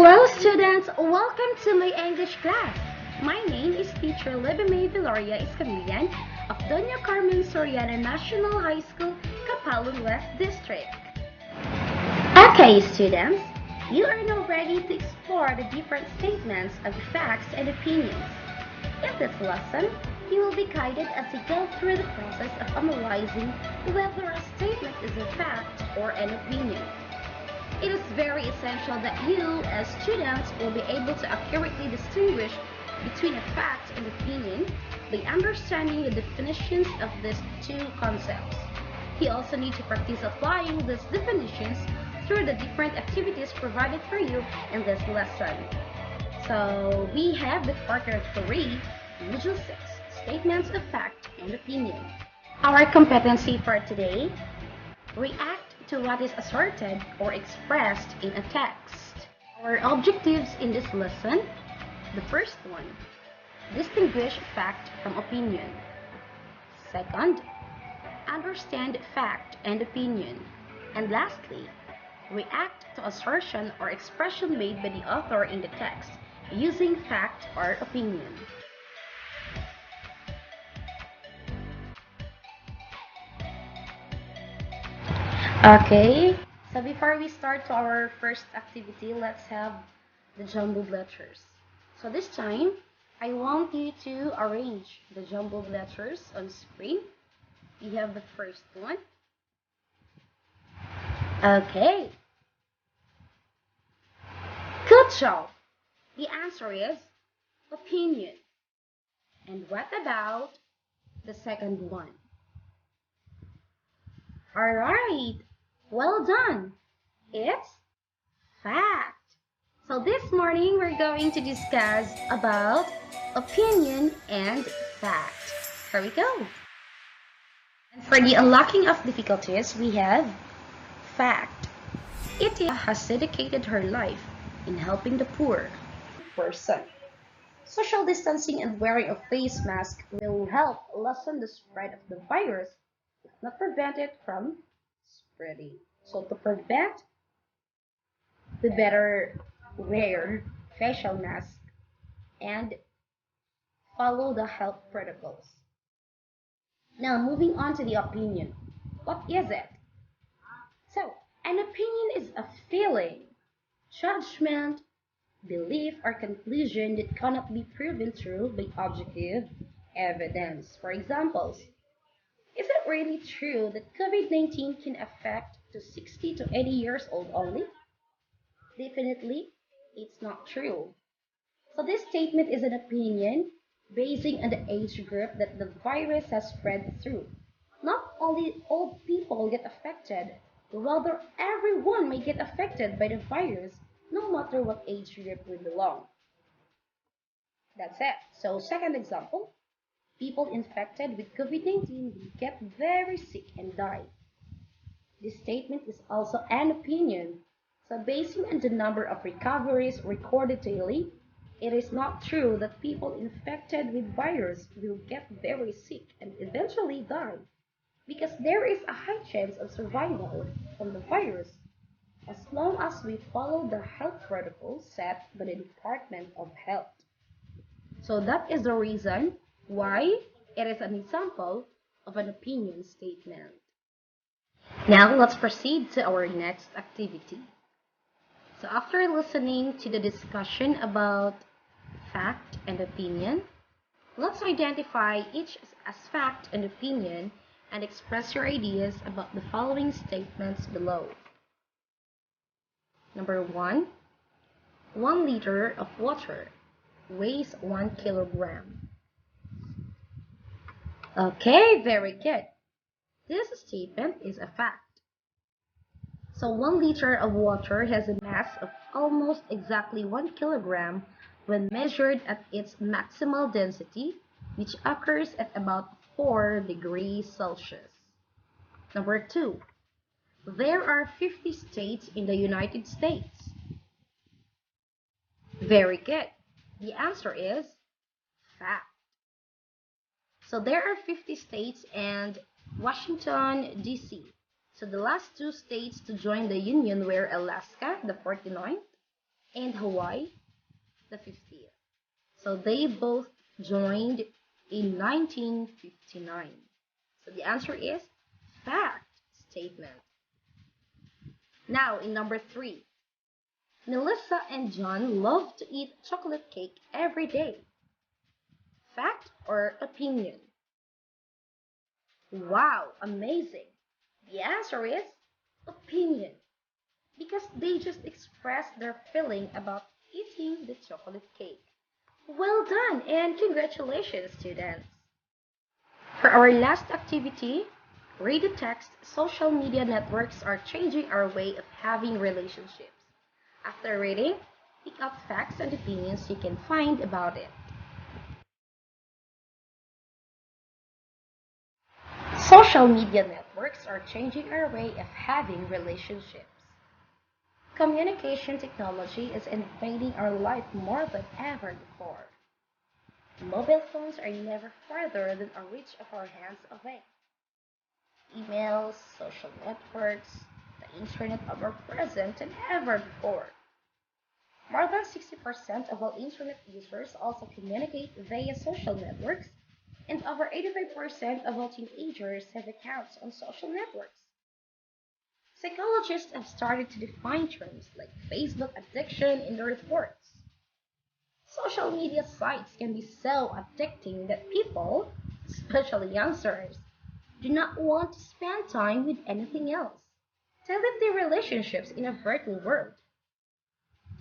Hello students, welcome to my English class. My name is teacher Libby Viloria Escamillan of Doña Carmen Soriana National High School, Capalun West District. Okay students, you are now ready to explore the different statements of facts and opinions. In this lesson, you will be guided as you go through the process of analyzing whether a statement is a fact or an opinion. It is very essential that you, as students, will be able to accurately distinguish between a fact and opinion by understanding the definitions of these two concepts. You also need to practice applying these definitions through the different activities provided for you in this lesson. So, we have the quarter 3, Module 6, Statements of Fact and Opinion. Our competency for today: react to what is asserted or expressed in a text. Our objectives in this lesson: the first one, distinguish fact from opinion. Second, understand fact and opinion. And lastly, react to assertion or expression made by the author in the text using fact or opinion. Okay, so before we start to our first activity, let's have the jumbled letters. So this time, I want you to arrange the jumbled letters on screen. We have the first one. Okay. Good job. The answer is opinion. And what about the second one? Alright. Well done. It's fact. So this morning we're going to discuss about opinion and fact. Here we go. And for the unlocking of difficulties, we have fact. It has dedicated her life in helping the poor person. Social distancing and wearing a face mask will help lessen the spread of the virus, if not prevent it from spreading. So to prevent, we better wear facial mask and follow the health protocols. Now moving on to the opinion. What is it? So an opinion is a feeling, judgment, belief, or conclusion that cannot be proven true by objective evidence. For example, is it really true that COVID-19 can affect to 60 to 80 years old only? Definitely, it's not true. So this statement is an opinion basing on the age group that the virus has spread through. Not only old people get affected, rather everyone may get affected by the virus, no matter what age group we belong. That's it. So second example, people infected with COVID-19 will get very sick and die. This statement is also an opinion. So basing on the number of recoveries recorded daily, it is not true that people infected with virus will get very sick and eventually die, because there is a high chance of survival from the virus as long as we follow the health protocols set by the Department of Health. So that is the reason why it is an example of an opinion statement. Now let's proceed to our next activity. So after listening to the discussion about fact and opinion, let's identify each as fact and opinion and express your ideas about the following statements below. Number 1, 1 liter of water weighs 1 kilogram. Okay, very good. This statement is a fact. So 1 liter of water has a mass of almost exactly 1 kilogram when measured at its maximal density, which occurs at about 4 degrees Celsius. Number 2, there are 50 states in the United States. Very good. The answer is fact. So there are 50 states and Washington, D.C. So the last 2 states to join the Union were Alaska, the 49th, and Hawaii the 50th. So they both joined in 1959. So the answer is fact statement. Now in number 3, Melissa and John love to eat chocolate cake every day. Fact or opinion? Wow, amazing. The answer is opinion because they just express their feeling about eating the chocolate cake. Well done and congratulations, students. For our last activity, read the text. Social media networks are changing our way of having relationships. After reading, pick out facts and opinions you can find about it. Social media networks are changing our way of having relationships. Communication technology is invading our life more than ever before. Mobile phones are never further than a reach of our hands away. Emails, social networks, the internet are more present than ever before. More than 60% of all internet users also communicate via social networks, and over 85% of all teenagers have accounts on social networks. Psychologists have started to define terms like Facebook addiction in their reports. Social media sites can be so addicting that people, especially youngsters, do not want to spend time with anything else. They live their relationships in a virtual world.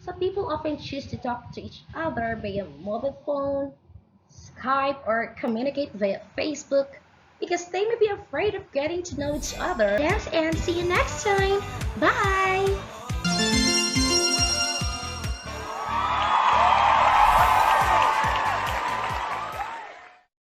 So people often choose to talk to each other via mobile phone, Skype, or communicate via Facebook because they may be afraid of getting to know each other. Yes, and see you next time. Bye!